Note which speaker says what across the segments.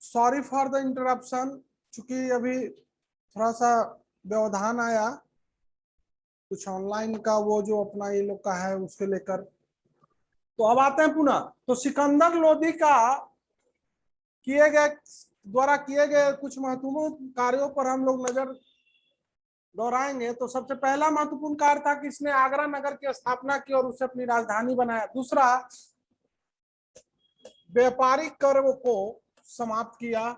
Speaker 1: Sorry for the interruption, चूंकि अभी थोड़ा सा व्यवधान आया कुछ ऑनलाइन का, वो जो अपना ये लोग का है उसके लेकर। तो अब आते हैं पुनः। तो सिकंदर लोदी का किए गए कुछ महत्वपूर्ण कार्यों पर हम लोग नजर दोहराएंगे। तो सबसे पहला महत्वपूर्ण कार्य था कि इसने आगरा नगर की स्थापना की और उसे अपनी राजधानी बनाया। दूसरा, व्यापारिक कर को समाप्त किया।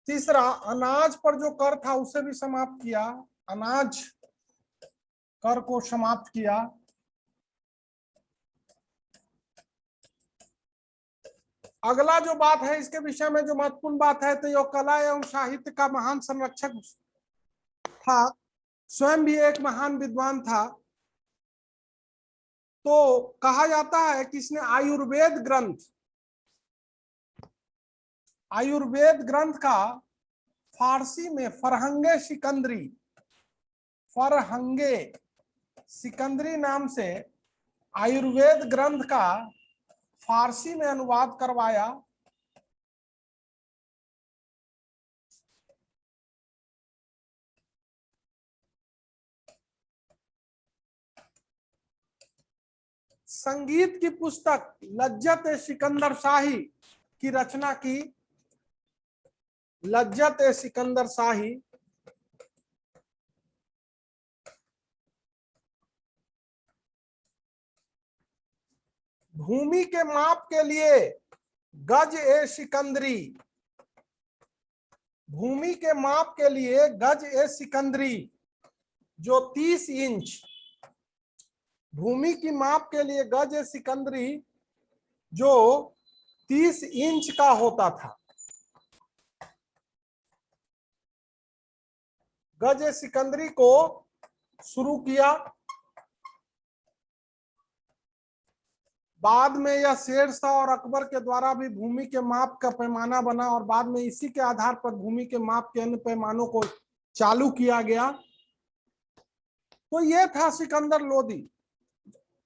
Speaker 1: तीसरा, अनाज पर जो कर था उसे भी समाप्त किया, अनाज कर को समाप्त किया। अगला जो बात है इसके विषय में जो महत्वपूर्ण बात है, तो यह कला एवं साहित्य का महान संरक्षक था, स्वयं भी एक महान विद्वान था। तो कहा जाता है कि इसने आयुर्वेद ग्रंथ का फारसी में फरहंगे सिकंदरी नाम से आयुर्वेद ग्रंथ का फारसी में अनुवाद करवाया। संगीत की पुस्तक लज्जत ए सिकंदर शाही की रचना की। लज्जत ए सिकंदर शाही भूमि के माप के लिए गज ए सिकंदरी, भूमि के माप के लिए गज ए सिकंदरी जो 30 इंच, भूमि की माप के लिए गज ए सिकंदरी जो 30 इंच का होता था। गज ए सिकंदरी को शुरू किया। बाद में यह शेरशाह और अकबर के द्वारा भी भूमि के माप का पैमाना बना और बाद में इसी के आधार पर भूमि के माप के अन्य पैमानों को चालू किया गया। तो यह था सिकंदर लोदी।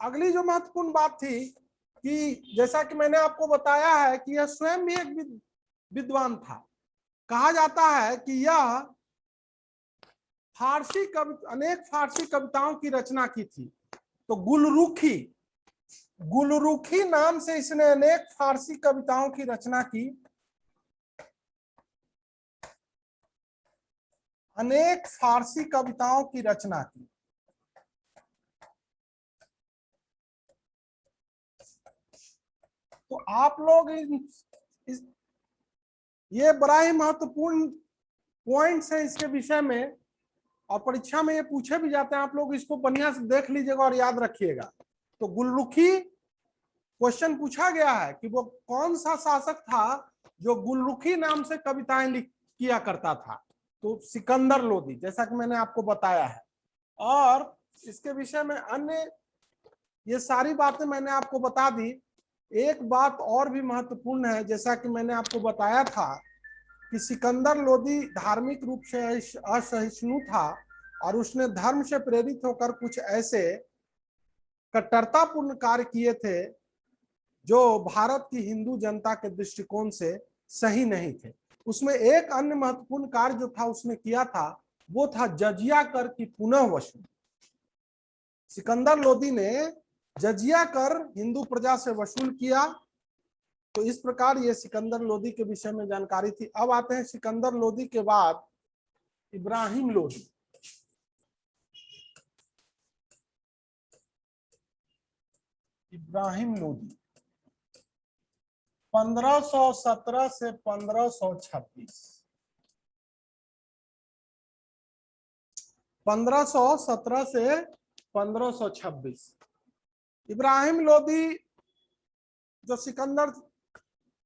Speaker 1: अगली जो महत्वपूर्ण बात थी कि जैसा कि मैंने आपको बताया है कि यह स्वयं भी एक विद्वान था। कहा जाता है कि यह अनेक फारसी कविताओं की रचना की थी। तो गुलरुखी नाम से इसने अनेक फारसी कविताओं की रचना की। अनेक फारसी कविताओं की रचना की। तो आप लोग ये बड़ा ही महत्वपूर्ण पॉइंट्स है इसके विषय में, और परीक्षा में ये पूछे भी जाते हैं। आप लोग इसको बढ़िया से देख लीजिएगा और याद रखिएगा। तो गुलरुखी क्वेश्चन पूछा गया है कि वो कौन सा शासक था जो गुलरुखी नाम से कविताएं किया करता था। तो सिकंदर लोदी, जैसा कि मैंने आपको बताया है। और इसके विषय में अन्य ये सारी बातें मैंने आपको बता दी। एक बात और भी महत्वपूर्ण है, जैसा कि मैंने आपको बताया था कि सिकंदर लोदी धार्मिक रूप से असहिष्णु था और उसने धर्म से प्रेरित होकर कुछ ऐसे कट्टरतापूर्ण कार्य किए थे जो भारत की हिंदू जनता के दृष्टिकोण से सही नहीं थे। उसमें एक अन्य महत्वपूर्ण कार्य जो था उसने किया था, वो था जजिया कर की पुनः वसूली। सिकंदर लोदी ने जजिया कर हिंदू प्रजा से वसूल किया। तो इस प्रकार ये सिकंदर लोदी के विषय में जानकारी थी। अब आते हैं सिकंदर लोदी के बाद इब्राहिम लोदी। इब्राहिम लोदी 1517 से 1526, 1517 से 1526। इब्राहिम लोदी जो सिकंदर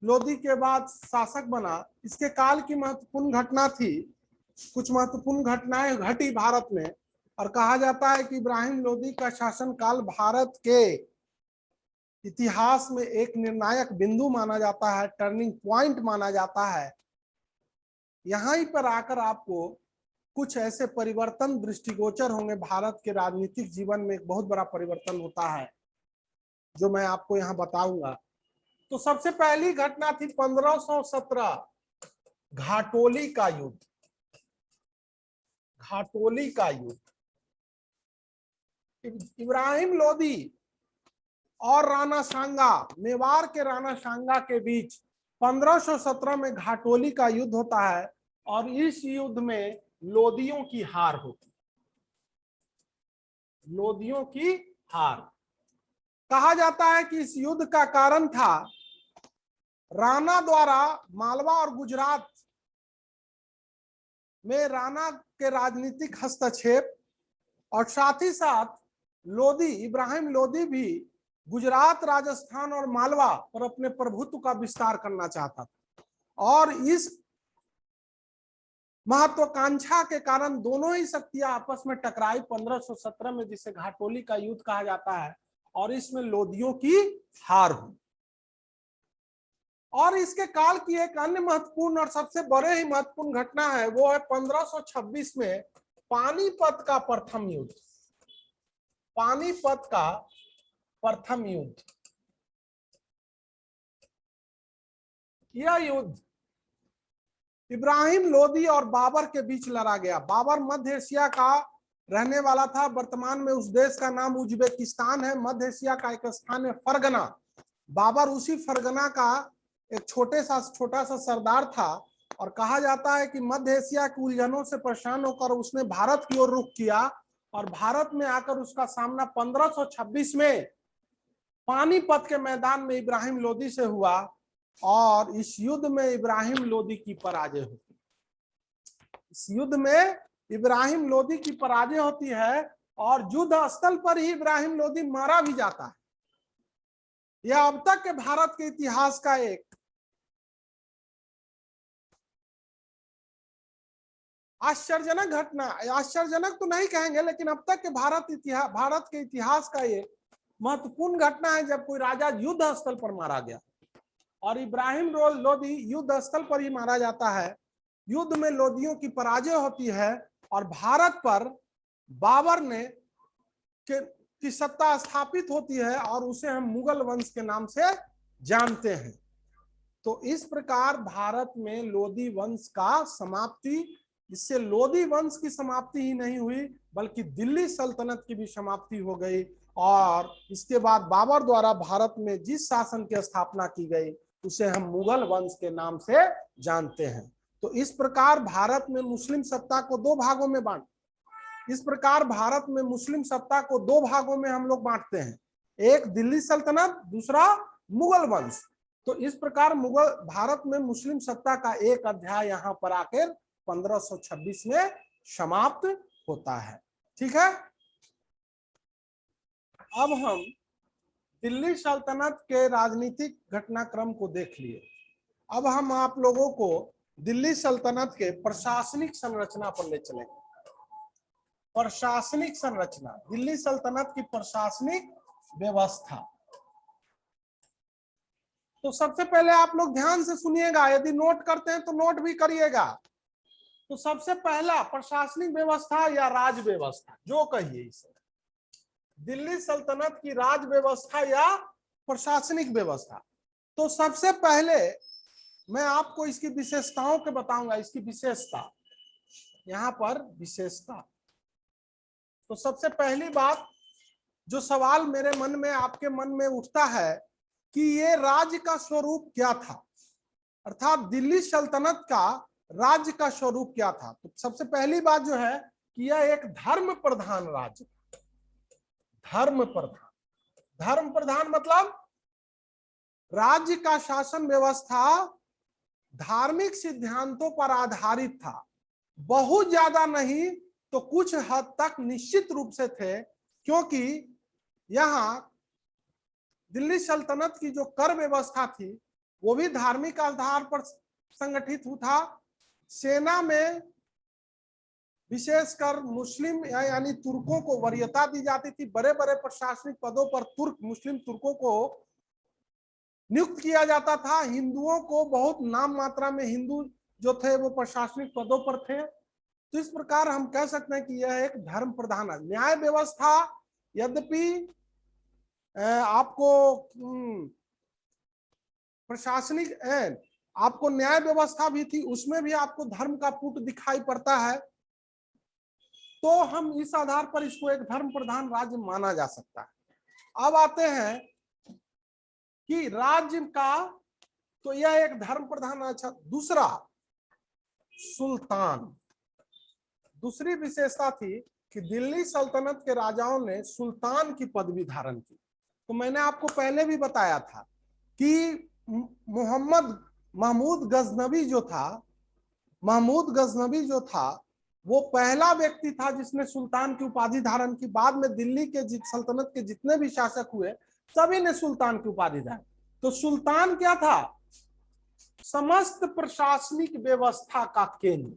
Speaker 1: लोदी के बाद शासक बना, इसके काल की महत्वपूर्ण घटना थी, कुछ महत्वपूर्ण घटनाएं घटी भारत में। और कहा जाता है कि इब्राहिम लोदी का शासनकाल भारत के इतिहास में एक निर्णायक बिंदु माना जाता है, टर्निंग पॉइंट माना जाता है। यहां पर आकर आपको कुछ ऐसे परिवर्तन दृष्टिगोचर होंगे। भारत के राजनीतिक जीवन में एक बहुत बड़ा परिवर्तन होता है जो मैं आपको यहाँ बताऊंगा। तो सबसे पहली घटना थी 1517 घाटोली का युद्ध। घाटोली का युद्ध इब्राहिम लोदी और राणा सांगा, मेवाड़ के राणा सांगा के बीच 1517 में घाटोली का युद्ध होता है और इस युद्ध में लोदियों की हार होती। लोदियों की हार। कहा जाता है कि इस युद्ध का कारण था राणा द्वारा मालवा और गुजरात में राणा के राजनीतिक हस्तक्षेप, और साथ ही साथ लोदी, इब्राहिम लोदी भी गुजरात, राजस्थान और मालवा पर अपने प्रभुत्व का विस्तार करना चाहता था। और इस महत्वाकांक्षा के कारण दोनों ही शक्तियां आपस में टकराई 1517 में, जिसे घाटोली का युद्ध कहा जाता है, और इसमें लोदियों की हार हुई। और इसके काल की एक अन्य महत्वपूर्ण और सबसे बड़े ही महत्वपूर्ण घटना है, वो है 1526 में पानीपत का प्रथम युद्ध। पानीपत का प्रथम युद्ध। यह युद्ध इब्राहिम लोदी और बाबर के बीच लड़ा गया। बाबर मध्य एशिया का रहने वाला था। वर्तमान में उस देश का नाम उज्बेकिस्तान है। मध्य एशिया का एक स्थान है फरगना। बाबर उसी फरगना का एक छोटा सा सरदार था, और कहा जाता है कि मध्य एशिया की उलझनों से परेशान होकर उसने भारत की ओर रुख किया, और भारत में आकर उसका सामना 1526 में पानीपत के मैदान में इब्राहिम लोदी से हुआ, और इस युद्ध में इब्राहिम लोदी की पराजय होती है। इस युद्ध में इब्राहिम लोदी की पराजय होती है, और युद्ध स्थल पर ही इब्राहिम लोदी मारा भी जाता है। यह अब तक के भारत के इतिहास का एक आश्चर्यजनक घटना, आश्चर्यजनक तो नहीं कहेंगे, लेकिन अब तक के भारत के इतिहास का एक महत्वपूर्ण घटना है जब कोई राजा युद्ध स्थल पर मारा गया। और इब्राहिम लोदी युद्ध स्थल पर ही मारा जाता है। युद्ध में लोदियों की पराजय होती है, और भारत पर बाबर ने की सत्ता स्थापित होती है, और उसे हम मुगल वंश के नाम से जानते हैं। तो इस प्रकार भारत में लोदी वंश का समाप्ति, इससे लोदी वंश की समाप्ति ही नहीं हुई बल्कि दिल्ली सल्तनत की भी समाप्ति हो गई। और इसके बाद बाबर द्वारा भारत में जिस शासन की स्थापना की गई उसे हम मुगल वंश के नाम से जानते हैं। तो इस प्रकार भारत में मुस्लिम सत्ता को दो भागों में हम लोग बांटते हैं, एक दिल्ली सल्तनत, दूसरा मुगल वंश। तो इस प्रकार मुगल भारत में मुस्लिम सत्ता का एक अध्याय यहाँ पर आकर 1526 में समाप्त होता है। ठीक है। अब हम दिल्ली सल्तनत के राजनीतिक घटनाक्रम को देख लिए। अब हम आप लोगों को दिल्ली सल्तनत के प्रशासनिक संरचना पर ले चलेंगे। प्रशासनिक संरचना, दिल्ली सल्तनत की प्रशासनिक व्यवस्था। तो सबसे पहले आप लोग ध्यान से सुनिएगा, यदि नोट करते हैं तो नोट भी करिएगा। तो सबसे पहला प्रशासनिक व्यवस्था या राज व्यवस्था, जो कहिए इसे, दिल्ली सल्तनत की राज व्यवस्था या प्रशासनिक व्यवस्था। तो सबसे पहले मैं आपको इसकी विशेषताओं के बताऊंगा। इसकी विशेषता यहां पर विशेषता। तो सबसे पहली बात जो सवाल मेरे मन में, आपके मन में उठता है कि ये राज्य का स्वरूप क्या था, अर्थात दिल्ली सल्तनत का राज्य का स्वरूप क्या था। तो सबसे पहली बात जो है कि यह एक धर्म प्रधान राज्य। धर्म प्रधान मतलब राज्य का शासन व्यवस्था धार्मिक सिद्धांतों पर आधारित था। बहुत ज्यादा नहीं तो कुछ हद तक निश्चित रूप से थे, क्योंकि यहां दिल्ली सल्तनत की जो कर व्यवस्था थी वो भी धार्मिक आधार पर संगठित था। सेना में विशेषकर मुस्लिम यानी तुर्कों को वरीयता दी जाती थी। बड़े बड़े प्रशासनिक पदों पर मुस्लिम तुर्कों को नियुक्त किया जाता था। हिंदुओं को बहुत नाम मात्रा में हिंदू जो थे वो प्रशासनिक पदों पर थे। तो इस प्रकार हम कह सकते हैं कि यह एक धर्म प्रधान न्याय व्यवस्था, यद्यपि आपको प्रशासनिक आपको न्याय व्यवस्था भी थी, उसमें भी आपको धर्म का पुट दिखाई पड़ता है, तो हम इस आधार पर इसको एक धर्म प्रधान राज्य माना जा सकता है। अब आते हैं कि राज्य का, तो यह एक धर्म प्रधान। अच्छा, दूसरा सुल्तान, दूसरी विशेषता थी कि दिल्ली सल्तनत के राजाओं ने सुल्तान की पदवी धारण की। तो मैंने आपको पहले भी बताया था कि महमूद गजनवी जो था वो पहला व्यक्ति था जिसने सुल्तान की उपाधि धारण की। बाद में दिल्ली के सल्तनत के जितने भी शासक हुए सभी ने सुल्तान की उपाधि धारण। तो सुल्तान क्या था? समस्त प्रशासनिक व्यवस्था का केंद्र,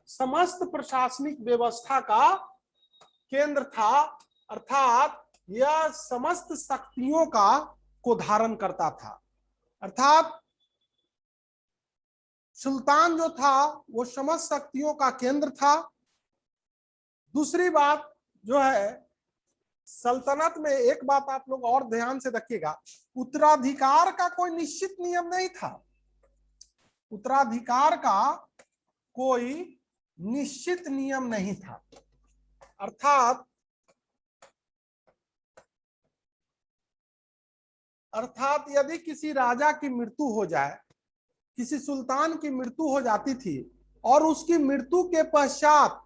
Speaker 1: समस्त प्रशासनिक व्यवस्था का केंद्र था, अर्थात यह समस्त शक्तियों को धारण करता था। अर्थात सुल्तान जो था वो समस्त शक्तियों का केंद्र था। दूसरी बात जो है, सल्तनत में एक बात आप लोग और ध्यान से रखिएगा, उत्तराधिकार का कोई निश्चित नियम नहीं था। उत्तराधिकार का कोई निश्चित नियम नहीं था। अर्थात यदि किसी राजा की मृत्यु हो जाए, किसी सुल्तान की मृत्यु हो जाती थी और उसकी मृत्यु के पश्चात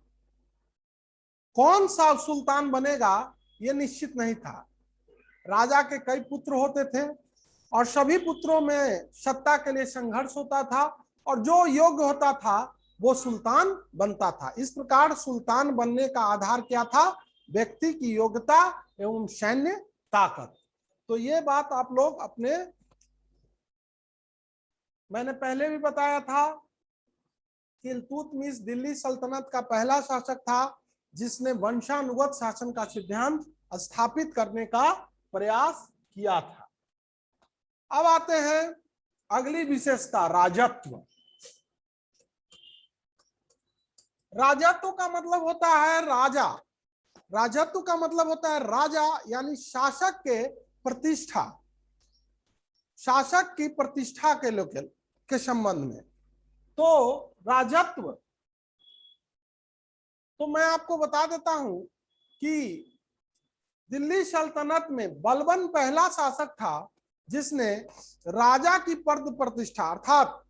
Speaker 1: कौन सा सुल्तान बनेगा यह निश्चित नहीं था। राजा के कई पुत्र होते थे और सभी पुत्रों में सत्ता के लिए संघर्ष होता था और जो योग्य होता था वो सुल्तान बनता था। इस प्रकार सुल्तान बनने का आधार क्या था? व्यक्ति की योग्यता एवं सैन्य ताकत। तो ये बात आप लोग अपने, मैंने पहले भी बताया था कि इल्तुतमिश दिल्ली सल्तनत का पहला शासक था जिसने वंशानुगत शासन का सिद्धांत स्थापित करने का प्रयास किया था। अब आते हैं अगली विशेषता, राजत्व। राजत्व का मतलब होता है राजा, राजत्व का मतलब होता है राजा, यानी शासक के प्रतिष्ठा, शासक की प्रतिष्ठा के संबंध में। तो राजत्व, तो मैं आपको बता देता हूं कि दिल्ली सल्तनत में बलबन पहला शासक था जिसने राजा की पद प्रतिष्ठा अर्थात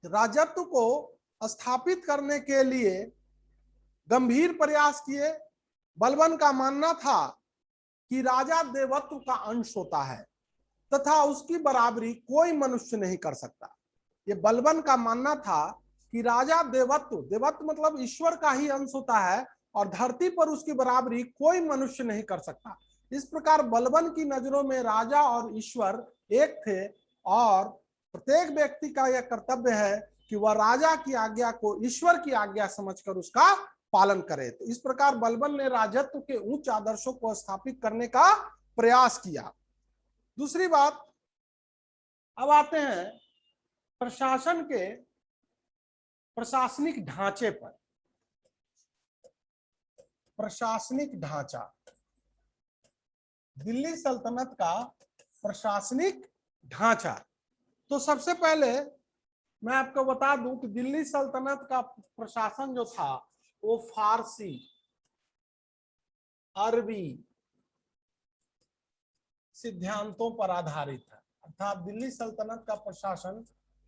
Speaker 1: राजत्व को स्थापित करने के लिए गंभीर प्रयास किए। बलबन का मानना था कि राजा देवत्व का अंश होता है तथा उसकी बराबरी कोई मनुष्य नहीं कर सकता। ये बलबन का मानना था कि राजा देवत्व, देवत्व मतलब ईश्वर का ही अंश होता है और धरती पर उसकी बराबरी कोई मनुष्य नहीं कर सकता। इस प्रकार बलबन की नजरों में राजा और ईश्वर एक थे और प्रत्येक व्यक्ति का यह कर्तव्य है कि वह राजा की आज्ञा को ईश्वर की आज्ञा समझकर उसका पालन करे। तो इस प्रकार बलबन ने राजत्व के उच्च आदर्शों को स्थापित करने का प्रयास किया। दूसरी बात, अब आते हैं प्रशासन के प्रशासनिक ढांचे पर। प्रशासनिक ढांचा, दिल्ली सल्तनत का प्रशासनिक ढांचा। तो सबसे पहले मैं आपको बता दूं कि दिल्ली सल्तनत का प्रशासन जो था वो फारसी, अरबी सिद्धांतों पर आधारित है। अर्थात दिल्ली सल्तनत का प्रशासन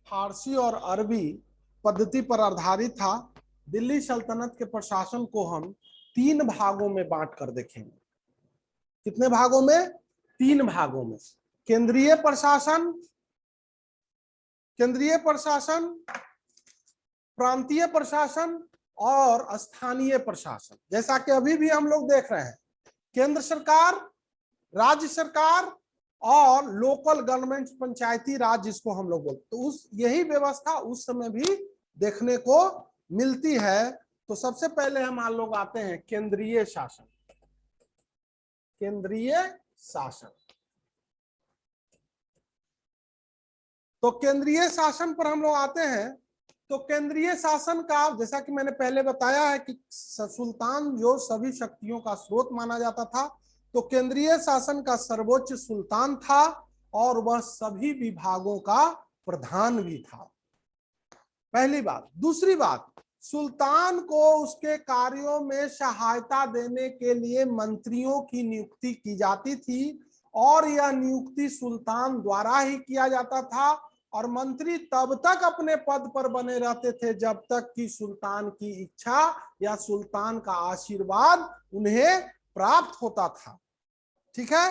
Speaker 1: फारसी और अरबी पद्धति पर आधारित था। दिल्ली सल्तनत के प्रशासन को हम 3 भागों में बांट कर देखेंगे। कितने भागों में? 3 भागों में। केंद्रीय प्रशासन, प्रांतीय प्रशासन और स्थानीय प्रशासन। जैसा कि अभी भी हम लोग देख रहे हैं, केंद्र सरकार, राज्य सरकार और लोकल गवर्नमेंट, पंचायती राज जिसको हम लोग बोलते, तो उस यही व्यवस्था उस समय भी देखने को मिलती है। तो सबसे पहले हम लोग आते हैं केंद्रीय शासन। केंद्रीय शासन, तो केंद्रीय शासन पर हम लोग आते हैं तो केंद्रीय शासन का, जैसा कि मैंने पहले बताया है कि सुल्तान जो सभी शक्तियों का स्रोत माना जाता था, तो केंद्रीय शासन का सर्वोच्च सुल्तान था और वह सभी विभागों का प्रधान भी था। पहली बात। दूसरी बात, सुल्तान को उसके कार्यों में सहायता देने के लिए मंत्रियों की नियुक्ति की जाती थी और यह नियुक्ति सुल्तान द्वारा ही किया जाता था और मंत्री तब तक अपने पद पर बने रहते थे जब तक कि सुल्तान की इच्छा या सुल्तान का आशीर्वाद उन्हें प्राप्त होता था। ठीक है।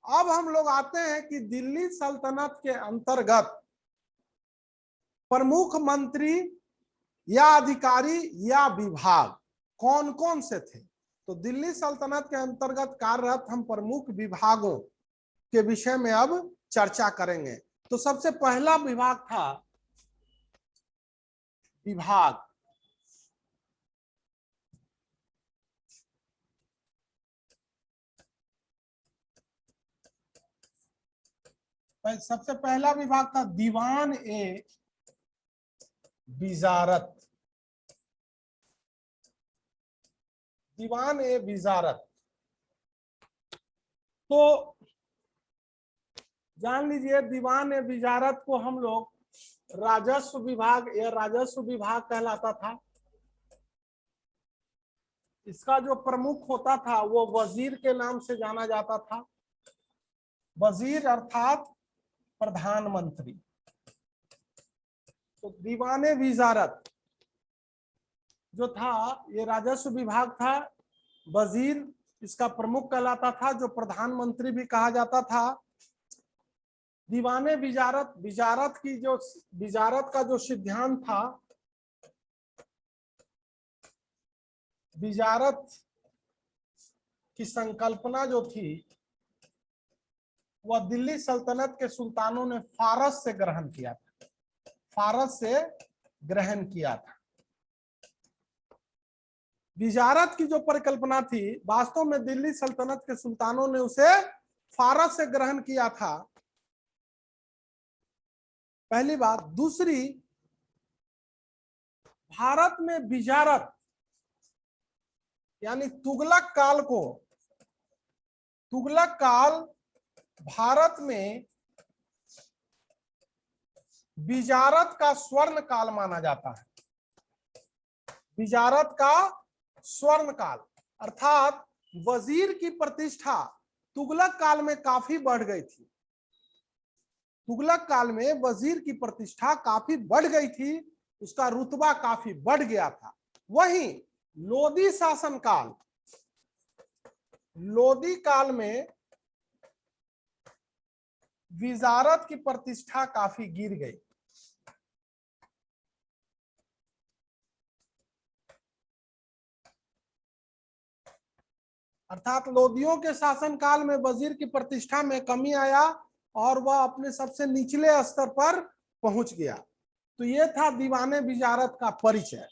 Speaker 1: अब हम लोग आते हैं कि दिल्ली सल्तनत के अंतर्गत प्रमुख मंत्री या अधिकारी या विभाग कौन कौन से थे। तो दिल्ली सल्तनत के अंतर्गत कार्यरत हम प्रमुख विभागों के विषय में अब चर्चा करेंगे। तो सबसे पहला विभाग था विभाग। सबसे पहला विभाग था दीवान ए विजारत। दीवान ए विजारत। तो जान लीजिए, दीवान ए विजारत को हम लोग राजस्व विभाग या राजस्व विभाग कहलाता था। इसका जो प्रमुख होता था वो वजीर के नाम से जाना जाता था। वजीर अर्थात प्रधानमंत्री। तो दीवाने विजारत जो था ये राजस्व विभाग था। वजीर इसका प्रमुख कहलाता था, जो प्रधानमंत्री भी कहा जाता था। दीवाने विजारत, विजारत का जो सिद्धांत था, विजारत की संकल्पना जो थी वह दिल्ली सल्तनत के सुल्तानों ने फारस से ग्रहण किया था। फारस से ग्रहण किया था। विजारत की जो परिकल्पना थी, वास्तव में दिल्ली सल्तनत के सुल्तानों ने उसे फारस से ग्रहण किया था, पहली बात। दूसरी, भारत में विजारत यानी तुगलक काल को, तुगलक काल भारत में विजारत का स्वर्ण काल माना जाता है। विजारत का स्वर्ण काल अर्थात वजीर की प्रतिष्ठा तुगलक काल में काफी बढ़ गई थी। तुगलक काल में वजीर की प्रतिष्ठा काफी बढ़ गई थी, उसका रुतबा काफी बढ़ गया था। वहीं लोदी शासन काल, लोदी काल में विजारत की प्रतिष्ठा काफी गिर गई। अर्थात लोदियों के शासनकाल में वजीर की प्रतिष्ठा में कमी आया और वह अपने सबसे निचले स्तर पर पहुंच गया। तो यह था दीवाने विजारत का परिचय।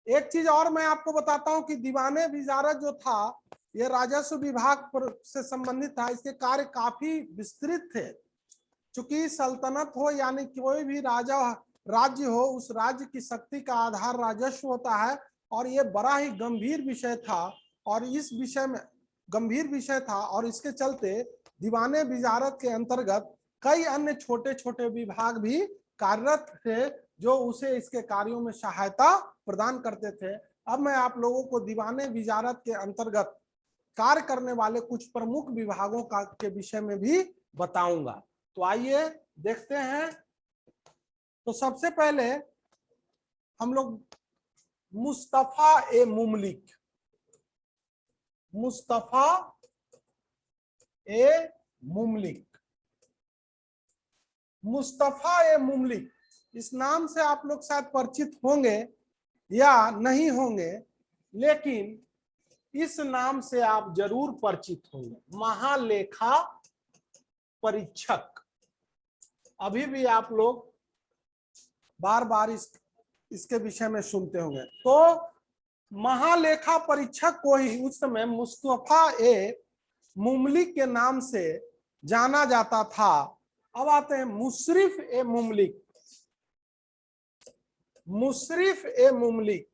Speaker 1: एक चीज और मैं आपको बताता हूं कि दीवाने विजारत जो था यह राजस्व विभाग से संबंधित था। इसके कार्य काफी विस्तृत थे। चूंकि सल्तनत हो यानी कोई भी राज्य हो, उस राज्य की शक्ति का आधार राजस्व होता है और यह बड़ा ही गंभीर विषय था और इस विषय में गंभीर विषय था और इसके चलते दीवाने विजारत के अंतर्गत कई अन्य छोटे छोटे विभाग भी कार्यरत थे जो उसे इसके कार्यों में सहायता प्रदान करते थे। अब मैं आप लोगों को दीवाने विजारत के अंतर्गत कार्य करने वाले कुछ प्रमुख विभागों का के विषय में भी बताऊंगा। तो आइए देखते हैं। तो सबसे पहले हम लोग मुस्तफा ए मुमलिक, मुस्तफा ए मुमलिक, मुस्तफा ए मुमलिक, इस नाम से आप लोग शायद परिचित होंगे या नहीं होंगे, लेकिन इस नाम से आप जरूर परिचित होंगे। महालेखा परीक्षक, अभी भी आप लोग बार बार इसके विषय में सुनते होंगे। तो महालेखा परीक्षक को ही उस समय मुस्तफा ए मुमलिक के नाम से जाना जाता था। अब आते हैं मुशरिफ ए मुमलिक। मुशरिफ ए मुमलिक,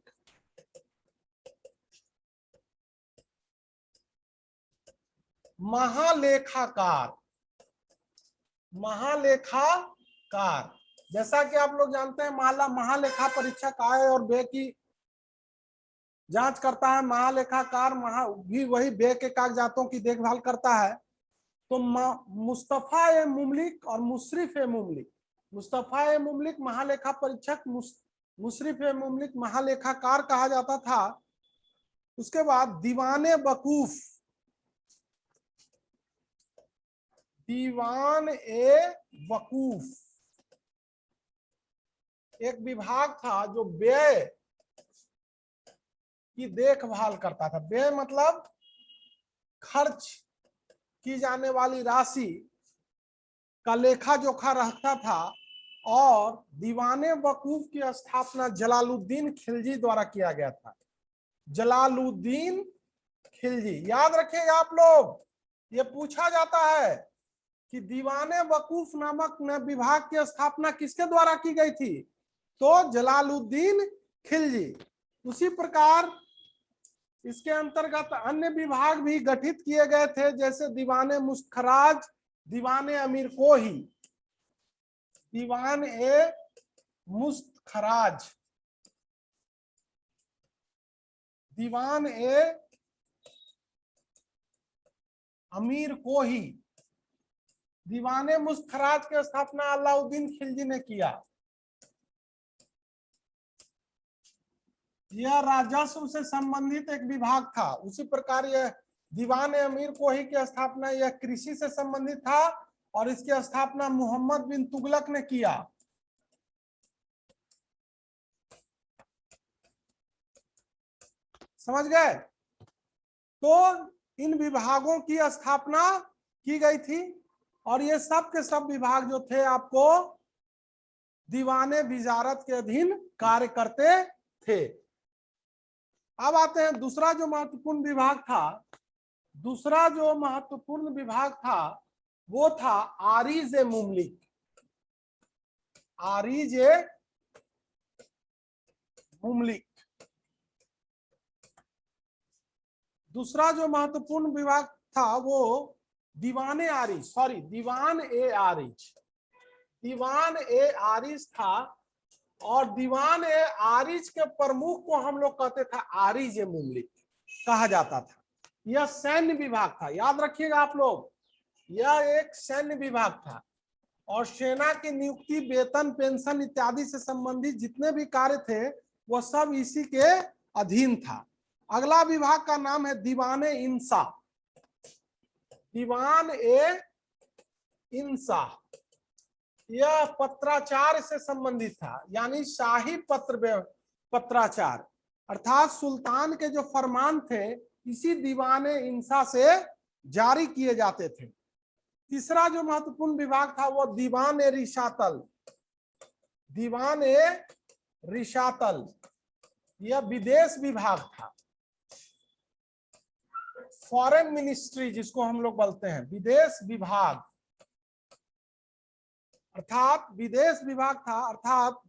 Speaker 1: महालेखाकार, महालेखाकार। जैसा कि आप लोग जानते हैं महालेखा परीक्षक आय और व्यय की जांच करता है, महालेखाकार भी वही व्यय के कागजातों की देखभाल करता है। तो मुस्तफा ए मुमलिक और मुशरिफ ए मुमलिक, मुस्तफा ए मुमलिक महालेखा परीक्षक, मुशरिफ ए मुमलिक महालेखाकार कहा जाता था। उसके बाद दीवाने वकूफ, दीवान ए वकूफ एक विभाग था जो व्यय की देखभाल करता था। व्यय मतलब खर्च की जाने वाली राशि का लेखा जोखा रखता था। और दीवाने वकूफ की स्थापना जलालुद्दीन खिलजी द्वारा किया गया था। जलालुद्दीन खिलजी, याद रखिएगा आप लोग, ये पूछा जाता है कि दीवाने वकूफ नामक विभाग की स्थापना किसके द्वारा की गई थी, तो जलालुद्दीन खिलजी। उसी प्रकार इसके अंतर्गत अन्य विभाग भी गठित किए गए थे, जैसे दीवाने मुस्तखराज, दीवाने अमीर कोही, दीवान ए मुस्तखराज, दीवान ए अमीर कोही। दीवाने मुस्तखराज की स्थापना अलाउद्दीन खिलजी ने किया। यह राजस्व से संबंधित एक विभाग था। उसी प्रकार यह दीवान अमीर कोही की स्थापना यह कृषि से संबंधित था और इसकी स्थापना मोहम्मद बिन तुगलक ने किया। समझ गए? तो इन विभागों की स्थापना की गई थी और ये सब के सब विभाग जो थे आपको दीवाने विजारत के अधीन कार्य करते थे। अब आते हैं दूसरा जो महत्वपूर्ण विभाग था। दूसरा जो महत्वपूर्ण विभाग था वो था आरिज ए मुमलिक, आरिज ए मुमलिक। दूसरा जो महत्वपूर्ण विभाग था वो दीवान ए आरिज, दीवान ए आरिज था। और दीवान ए आरिज के प्रमुख को हम लोग कहते थे आरिज ए मुमलिक कहा जाता था। यह सैन्य विभाग था, याद रखिएगा आप लोग, यह एक सैन्य विभाग था और सेना की नियुक्ति, वेतन, पेंशन इत्यादि से संबंधित जितने भी कार्य थे वह सब इसी के अधीन था। अगला विभाग का नाम है दीवान ए इंसा, दीवान ए इंसा। यह पत्राचार से संबंधित था, यानी शाही पत्राचार, अर्थात सुल्तान के जो फरमान थे इसी दीवान ए इंसा से जारी किए जाते थे। तीसरा जो महत्वपूर्ण विभाग था वो दीवान ए रिशातल, दीवान ए रिशातल। यह विदेश विभाग था, फॉरेन मिनिस्ट्री जिसको हम लोग बोलते हैं, विदेश विभाग, अर्थात विदेश विभाग था, अर्थात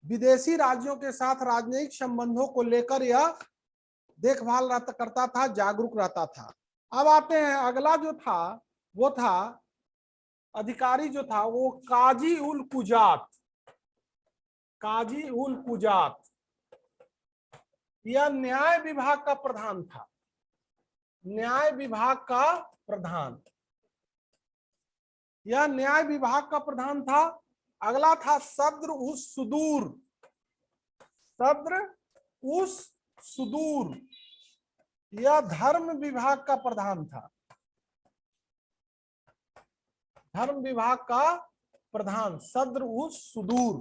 Speaker 1: विदेशी राज्यों के साथ राजनयिक संबंधों को लेकर यह देखभाल करता था, जागरूक रहता था। अब आते हैं अगला जो था वो था अधिकारी जो था वो काजी उल कुजात, काजी उल कुजात। यह न्याय विभाग का प्रधान था, न्याय विभाग का प्रधान, यह न्याय विभाग का प्रधान था। अगला था सद्र उस सुदूर, सद्र उस सुदूर। यह धर्म विभाग का प्रधान था, धर्म विभाग का प्रधान सद्र उस सुदूर।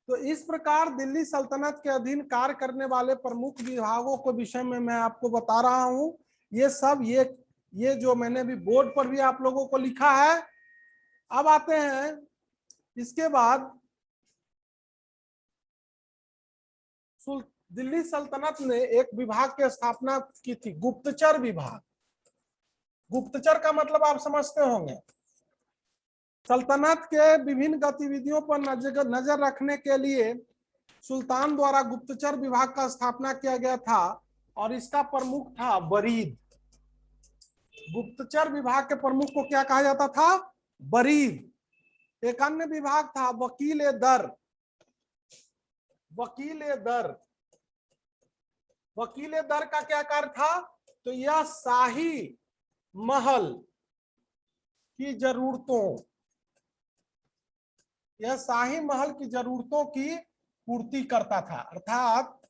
Speaker 1: तो इस प्रकार दिल्ली सल्तनत के अधीन कार्य करने वाले प्रमुख विभागों के विषय में मैं आपको बता रहा हूं। ये सब ये जो मैंने भी बोर्ड पर भी आप लोगों को लिखा है। अब आते हैं इसके बाद दिल्ली सल्तनत ने एक विभाग की स्थापना की थी, गुप्तचर विभाग। गुप्तचर का मतलब आप समझते होंगे, सल्तनत के विभिन्न गतिविधियों पर नजर रखने के लिए सुल्तान द्वारा गुप्तचर विभाग का स्थापना किया गया था और इसका प्रमुख था बरीद। गुप्तचर विभाग के प्रमुख को क्या कहा जाता था? बरीद। एक अन्य विभाग था वकील दर। वकील दर, वकील दर का क्या कार्य था? तो यह शाही महल की जरूरतों, यह शाही महल की जरूरतों की पूर्ति करता था। अर्थात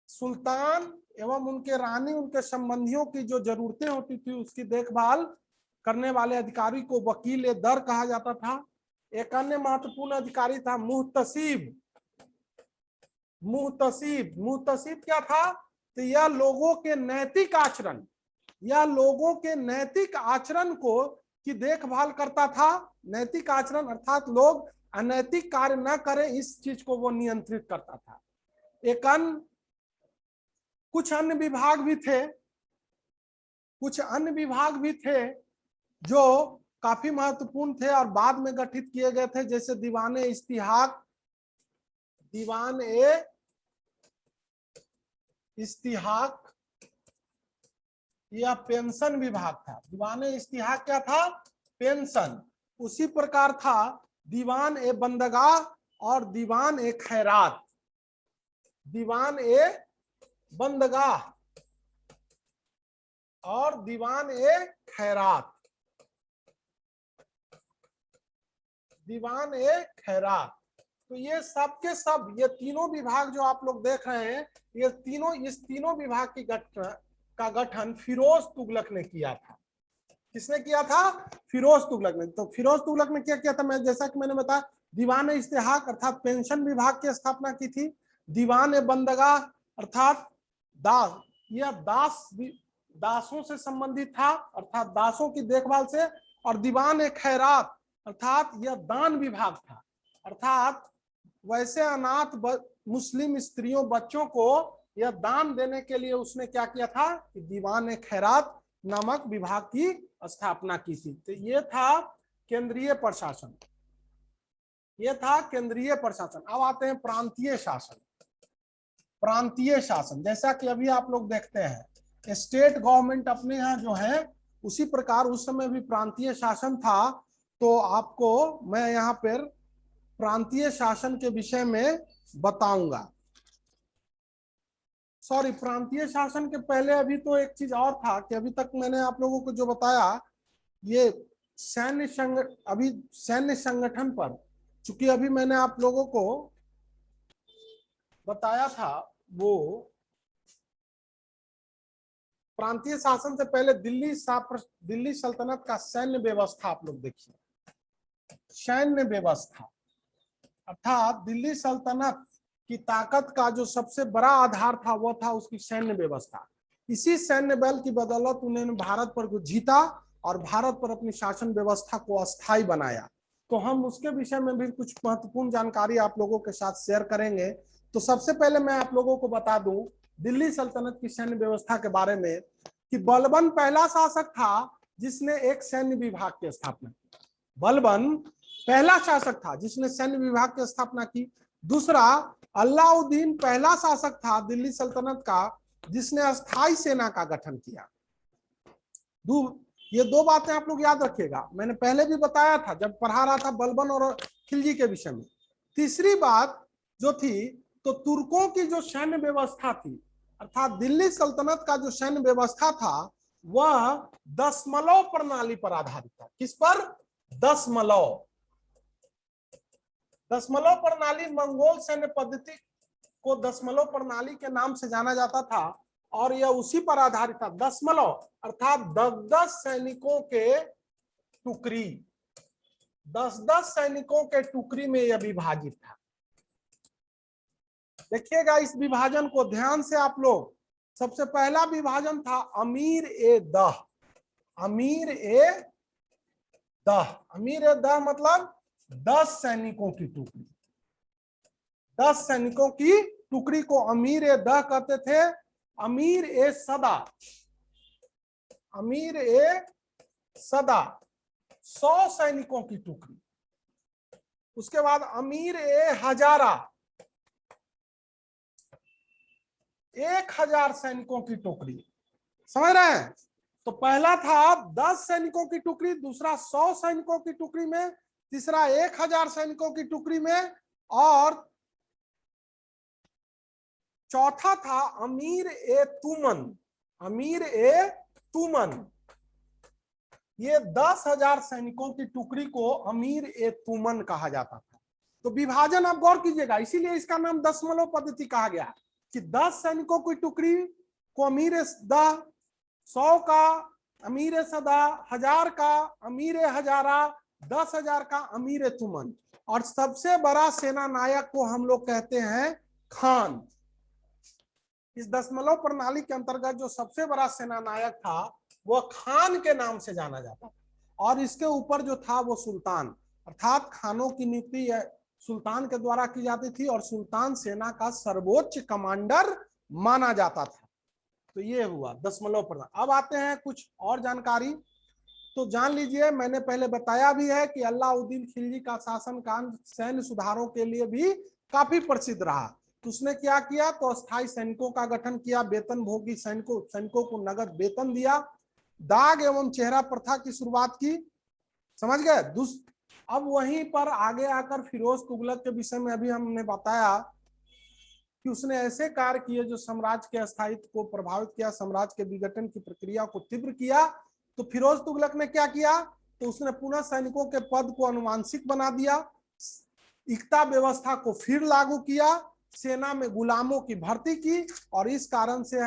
Speaker 1: सुल्तान एवं उनके रानी, उनके संबंधियों की जो जरूरतें होती थी उसकी देखभाल करने वाले अधिकारी को वकील दर कहा जाता था। एक अन्य महत्वपूर्ण अधिकारी था मुहतसिब। मुहतसिब, मुहतसिब क्या था? तो यह लोगों के नैतिक आचरण, यह लोगों के नैतिक आचरण को की देखभाल करता था। नैतिक आचरण अर्थात लोग अनैतिक कार्य न करें, इस चीज को वो नियंत्रित करता था। एक अन्य, कुछ अन्य विभाग भी थे, कुछ अन्य विभाग भी थे जो काफी महत्वपूर्ण थे और बाद में गठित किए गए थे, जैसे दीवान इस्तिहाक, दीवान ए इस्तिहाक, यह पेंशन विभाग था। दीवान ए इस्तिहाक क्या था? पेंशन। उसी प्रकार था दीवान ए बंदगाह और दीवान ए खैरात। दीवान ए बंदगाह और दीवान ए खैरात, दीवान ए खैरात। तो ये सब के सब, ये तीनों विभाग जो आप लोग देख रहे हैं, ये तीनों, इस तीनों विभाग की का गठन फिरोज तुगलक ने किया था। किसने किया था? फिरोज तुगलक ने। तो फिरोज तुगलक ने क्या किया था? मैं जैसा कि मैंने बताया, दीवान इस्तेहाक अर्थात पेंशन विभाग की स्थापना की थी। दीवान ए बंदगाह अर्थात दास, यह दासों से संबंधित था, अर्थात दासों की देखभाल से। और दीवान ए खैरात अर्थात यह दान विभाग था, अर्थात वैसे अनाथ मुस्लिम स्त्रियों, बच्चों को यह दान देने के लिए उसने क्या किया था कि दीवान ए खैरात नामक विभाग की स्थापना की थी। तो ये था केंद्रीय प्रशासन, ये था केंद्रीय प्रशासन। अब आते हैं प्रांतीय शासन। प्रांतीय शासन, जैसा कि अभी आप लोग देखते हैं स्टेट गवर्नमेंट अपने यहाँ जो है, उसी प्रकार उस समय भी प्रांतीय शासन था। तो आपको मैं यहाँ पर प्रांतीय शासन के विषय में बताऊंगा। सॉरी, प्रांतीय शासन के पहले अभी तो एक चीज और था कि अभी तक मैंने आप लोगों को जो बताया, ये अभी सैन्य संगठन पर, चूंकि अभी मैंने आप लोगों को बताया था, वो प्रांतीय शासन से पहले दिल्ली सल्तनत का सैन्य व्यवस्था आप लोग देखिए। सैन्य व्यवस्था अर्थात दिल्ली सल्तनत की ताकत का जो सबसे बड़ा आधार था वो था उसकी सैन्य व्यवस्था। इसी सैन्य बल की बदौलत उन्होंने भारत पर जीता और भारत पर अपनी शासन व्यवस्था को अस्थायी बनाया। तो हम उसके विषय में भी कुछ महत्वपूर्ण जानकारी आप लोगों के साथ शेयर करेंगे। तो सबसे पहले मैं आप लोगों को बता दूं दिल्ली सल्तनत की सैन्य व्यवस्था के बारे में कि बलबन पहला शासक था जिसने एक सैन्य विभाग की स्थापना की। बलबन पहला शासक था जिसने सैन्य विभाग की स्थापना की। दूसरा, अलाउद्दीन पहला शासक था दिल्ली सल्तनत का जिसने अस्थायी सेना का गठन किया। ये दो बातें आप लोग याद रखिएगा, मैंने पहले भी बताया था जब पढ़ा रहा था बलबन और खिलजी के विषय में। तीसरी बात जो थी, तो तुर्कों की जो सैन्य व्यवस्था थी, अर्थात दिल्ली सल्तनत का जो सैन्य व्यवस्था था वह दशमलव प्रणाली पर आधारित था। किस पर? दशमलव। दशमलव प्रणाली, मंगोल सैन्य पद्धति को दशमलव प्रणाली के नाम से जाना जाता था और यह उसी पर आधारित था। दशमलव अर्थात 10-10 सैनिकों के टुकड़ी, 10-10 सैनिकों के टुकड़ी में यह विभाजित था। देखिएगा इस विभाजन को ध्यान से आप लोग। सबसे पहला विभाजन था अमीर ए दह। अमीर ए दह, अमीर ए दह मतलब 10 सैनिकों की टुकड़ी। 10 सैनिकों की टुकड़ी को अमीर ए दह कहते थे। अमीर ए सदा, अमीर ए सदा 100 सैनिकों की टुकड़ी। उसके बाद अमीर ए हजारा, 1000 सैनिकों की टुकड़ी। समझ रहे हैं? तो पहला था 10 सैनिकों की टुकड़ी, दूसरा 100 सैनिकों की टुकड़ी में, तीसरा 1000 सैनिकों की टुकड़ी में, और चौथा था अमीर ए तुमन। अमीर ए तुमन, ये 10,000 सैनिकों की टुकड़ी को अमीर ए तुमन कहा जाता था। तो विभाजन आप गौर कीजिएगा, इसीलिए इसका नाम दशमलव पद्धति कहा गया कि 10 सैनिकों की टुकड़ी को अमीर ए दह, 100 का अमीर ए सदा, 1000 का अमीर ए हजारा, 10,000 का अमीर ए तुमन, और सबसे बड़ा सेना नायक को हम लोग कहते हैं खान। इस दशमलव प्रणाली के अंतर्गत जो सबसे बड़ा सेना नायक था वह खान के नाम से जाना जाता था, और इसके ऊपर जो था वो सुल्तान, अर्थात खानों की नियुक्ति सुल्तान के द्वारा की जाती थी, और सुल्तान सेना का सर्वोच्च कमांडर माना जाता था। तो ये हुआ दशमलव प्रणाली। अब आते हैं कुछ और जानकारी। तो जान लीजिए, मैंने पहले बताया भी है कि अलाउद्दीन खिलजी का शासनकाल सैन्य सुधारों के लिए भी काफी प्रसिद्ध रहा। तो उसने क्या किया, तो अस्थायी सैनिकों का गठन किया, वेतन भोगी सैनिकों को नगद वेतन दिया, दाग एवं चेहरा प्रथा की शुरुआत की। समझ गए? अब वहीं पर आगे आकर फिरोज तुगलक के विषय में अभी हमने बताया कि उसने ऐसे कार्य किए जो साम्राज्य के स्थायित्व को प्रभावित किया, साम्राज्य के विघटन की प्रक्रिया को तीव्र किया। तो फिरोज तुगलक ने क्या किया, तो उसने पुनः सैनिकों के पद को अनुवांशिक बना दिया, इकता व्यवस्था को फिर लागू किया, सेना में गुलामों की भर्ती की, और इस कारण से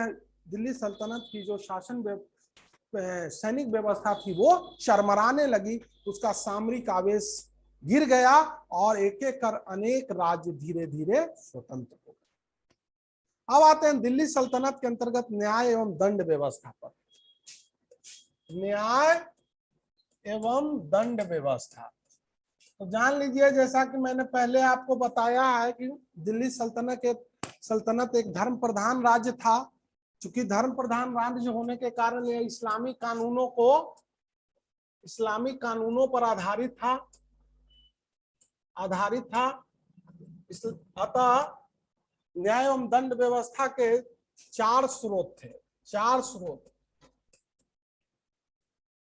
Speaker 1: दिल्ली सल्तनत की जो शासन सैनिक व्यवस्था थी वो चरमराने लगी, उसका सामरिक आवेश गिर गया, और एक एक कर अनेक राज्य धीरे धीरे स्वतंत्र हो गए। अब आते हैं दिल्ली सल्तनत के अंतर्गत न्याय एवं दंड व्यवस्था पर। न्याय एवं दंड व्यवस्था, तो जान लीजिए, जैसा कि मैंने पहले आपको बताया है कि दिल्ली सल्तनत एक धर्म प्रधान राज्य था। चूंकि धर्म प्रधान राज्य होने के कारण यह इस्लामी कानूनों पर आधारित था। अतः न्याय एवं दंड व्यवस्था के 4 स्रोत थे। 4 स्रोत,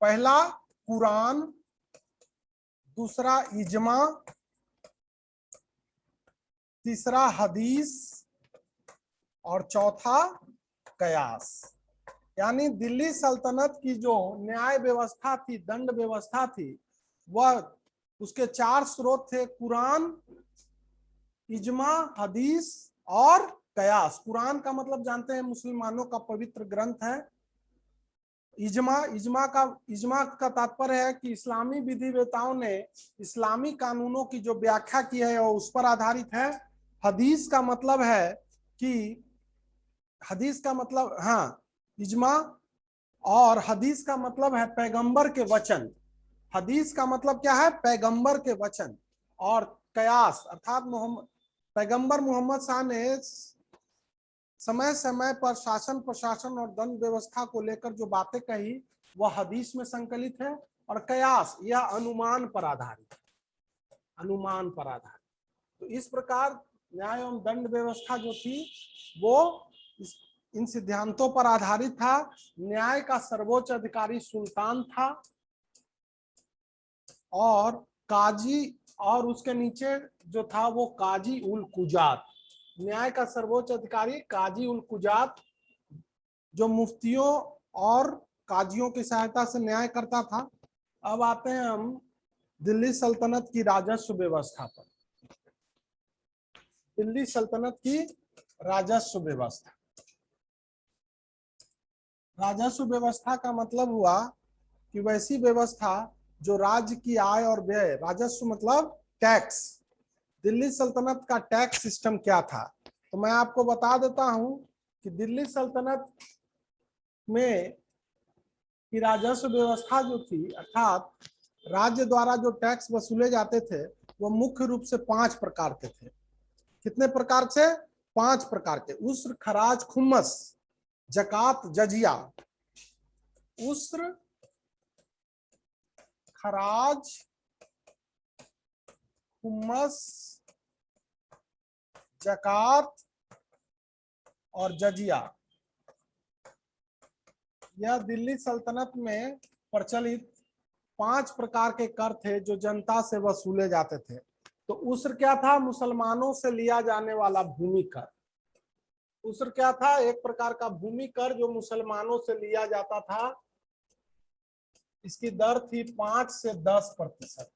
Speaker 1: पहला कुरान, दूसरा इजमा, तीसरा हदीस, और चौथा कयास। यानी दिल्ली सल्तनत की जो न्याय व्यवस्था थी, दंड व्यवस्था थी, वह उसके 4 स्रोत थे, कुरान, इजमा, हदीस और कयास। कुरान का मतलब जानते हैं, मुसलमानों का पवित्र ग्रंथ है। इजमा का तात्पर्य है कि इस्लामी विधिवेताओं ने इस्लामी कानूनों की जो व्याख्या की है वो उस पर आधारित है। हदीस का मतलब है कि इजमा, और हदीस का मतलब है पैगंबर के वचन। हदीस का मतलब क्या है, पैगंबर के वचन। और कयास अर्थात पैगंबर मोहम्मद शाह ने समय समय पर शासन प्रशासन और दंड व्यवस्था को लेकर जो बातें कही वह हदीस में संकलित है। और कयास यह अनुमान पर आधारित तो इस प्रकार न्याय एवं दंड व्यवस्था जो थी वो इन सिद्धांतों पर आधारित था। न्याय का सर्वोच्च अधिकारी सुल्तान था, और काजी, और उसके नीचे जो था वो काजी उल कुजात। न्याय का सर्वोच्च अधिकारी काजी उल कुजात, जो मुफ्तियों और काजियों की सहायता से न्याय करता था। अब आते हैं हम दिल्ली सल्तनत की राजस्व व्यवस्था पर। दिल्ली सल्तनत की राजस्व व्यवस्था। राजस्व व्यवस्था का मतलब हुआ कि वैसी व्यवस्था जो राज्य की आय और व्यय, राजस्व मतलब टैक्स। दिल्ली सल्तनत का टैक्स सिस्टम क्या था, तो मैं आपको बता देता हूं कि दिल्ली सल्तनत में की राजस्व व्यवस्था जो थी, अर्थात राज्य द्वारा जो टैक्स वसूले जाते थे वो मुख्य रूप से 5 प्रकार के थे। कितने प्रकार से? 5 प्रकार के। उस्र, खराज, खुम्मस, जकात, जजिया। उस्र, खराज, खुम्मस, जकात और जजिया। यह दिल्ली सल्तनत में प्रचलित 5 प्रकार के कर थे जो जनता से वसूले जाते थे। तो उसर क्या था? मुसलमानों से लिया जाने वाला भूमि कर। उसर क्या था? एक प्रकार का भूमि कर जो मुसलमानों से लिया जाता था। इसकी दर थी 5 से 10%।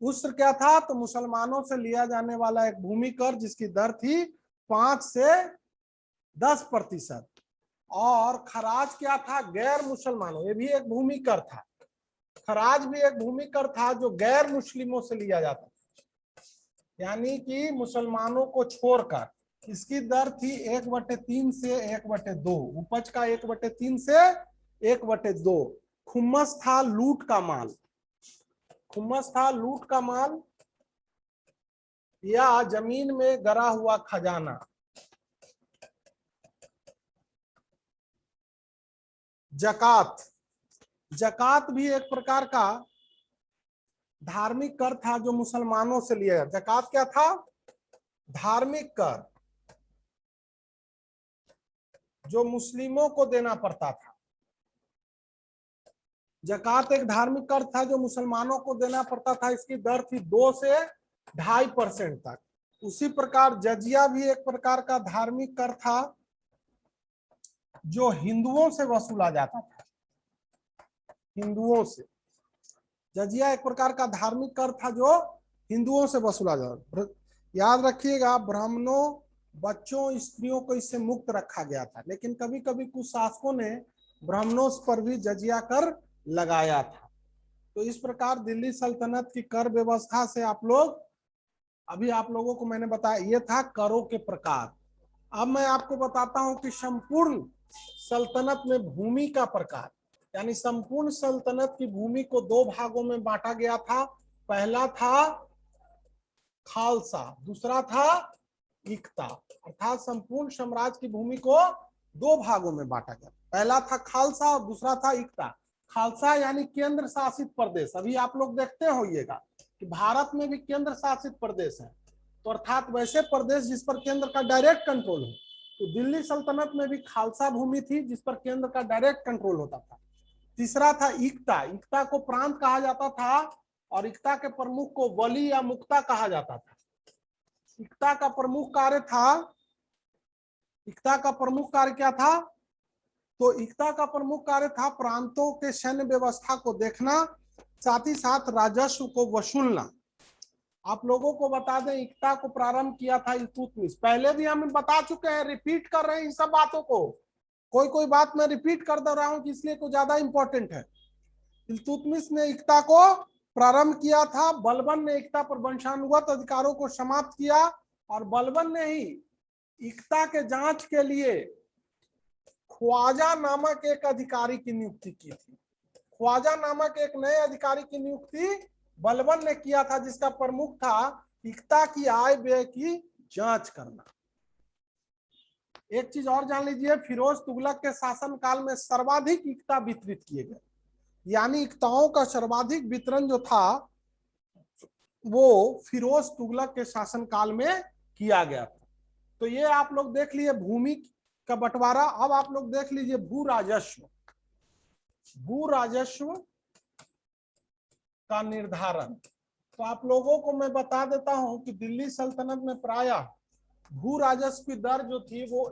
Speaker 1: उसर क्या था? तो मुसलमानों से लिया जाने वाला एक भूमि कर जिसकी दर थी 5 से 10%। और खराज क्या था? गैर मुसलमानों, ये भी एक भूमि कर था। खराज भी एक भूमि कर था जो गैर मुस्लिमों से लिया जाता था, यानी कि मुसलमानों को छोड़कर। इसकी दर थी 1/3 से 1/2, उपज का 1/3 से 1/2। खुम्मस था लूट का माल। खुम्मस था लूट का माल या जमीन में गड़ा हुआ खजाना। जकात, जकात भी एक प्रकार का धार्मिक कर था जो मुसलमानों से लिया जाता। जकात क्या था? धार्मिक कर जो मुस्लिमों को देना पड़ता था। जकात एक धार्मिक कर था जो मुसलमानों को देना पड़ता था। इसकी दर थी 2 से 2.5% तक। उसी प्रकार जजिया भी एक प्रकार का धार्मिक कर था जो हिंदुओं से वसूला जाता था। हिंदुओं से जजिया एक प्रकार का धार्मिक कर था जो हिंदुओं से वसूला जाता। याद रखिएगा, ब्राह्मणों, बच्चों, स्त्रियों को इससे मुक्त रखा गया था, लेकिन कभी कभी कुछ शासकों ने ब्राह्मणों पर भी जजिया कर लगाया था। तो इस प्रकार दिल्ली सल्तनत की कर व्यवस्था से आप लोग, अभी आप लोगों को मैंने बताया, ये था करों के प्रकार। अब मैं आपको बताता हूं कि संपूर्ण सल्तनत में भूमि का प्रकार, यानी संपूर्ण सल्तनत की भूमि को 2 भागों में बांटा गया था। पहला था खालसा, दूसरा था इक्ता। अर्थात संपूर्ण साम्राज्य की भूमि को 2 भागों में बांटा गया। पहला था खालसा और दूसरा था इक्ता। खालसा यानी केंद्र शासित प्रदेश। अभी आप लोग देखते होइएगा कि भारत में भी केंद्र शासित प्रदेश है, तो अर्थात वैसे प्रदेश जिस पर केंद्र का डायरेक्ट कंट्रोल हो। तो दिल्ली सल्तनत में भी खालसा भूमि थी जिस पर केंद्र का डायरेक्ट कंट्रोल होता था। तीसरा था इक्ता। इक्ता को प्रांत कहा जाता था और इक्ता के प्रमुख को वली या मुक्ता कहा जाता था। इक्ता का प्रमुख कार्य था, इक्ता का प्रमुख कार्य क्या था? तो इक्ता का प्रमुख कार्य था प्रांतों के सैन्य व्यवस्था को देखना, साथ ही साथ राजस्व को वसूलना। आप लोगों को बता दें, इक्ता को प्रारंभ किया था इल्तुतमिश। पहले भी हम बता चुके हैं, रिपीट कर रहे हैं इन सब बातों को। कोई कोई बात मैं रिपीट कर दे रहा हूं कि इसलिए कुछ ज्यादा इंपॉर्टेंट है। इल्तुतमिश ने इक्ता को प्रारंभ किया था। बलबन ने इक्ता पर वंशानुगत अधिकारों को समाप्त किया और बलबन ने ही इक्ता के जांच के लिए ख्वाजा नामक एक अधिकारी की नियुक्ति की थी। ख्वाजा नामक एक नए अधिकारी की नियुक्ति बलबन ने किया था, जिसका प्रमुख था इक्ता की आय व्यय की जांच करना। एक चीज और जान लीजिए, फिरोज तुगलक के शासन काल में सर्वाधिक इक्ता वितरित किए गए, यानी इक्ताओं का सर्वाधिक वितरण जो था वो फिरोज तुगलक के शासन काल में किया गया था। तो ये आप लोग देख लिए भूमि का बंटवारा। अब आप लोग देख लीजिए भू राजस्व। भू राजस्व का निर्धारण। तो आप लोगों को मैं बता देता हूं कि दिल्ली सल्तनत में प्रायः भू राजस्व की दर जो थी वो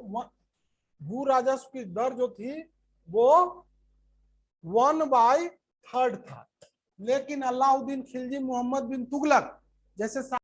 Speaker 1: 1/3 था। लेकिन अलाउद्दीन खिलजी, मोहम्मद बिन तुगलक जैसे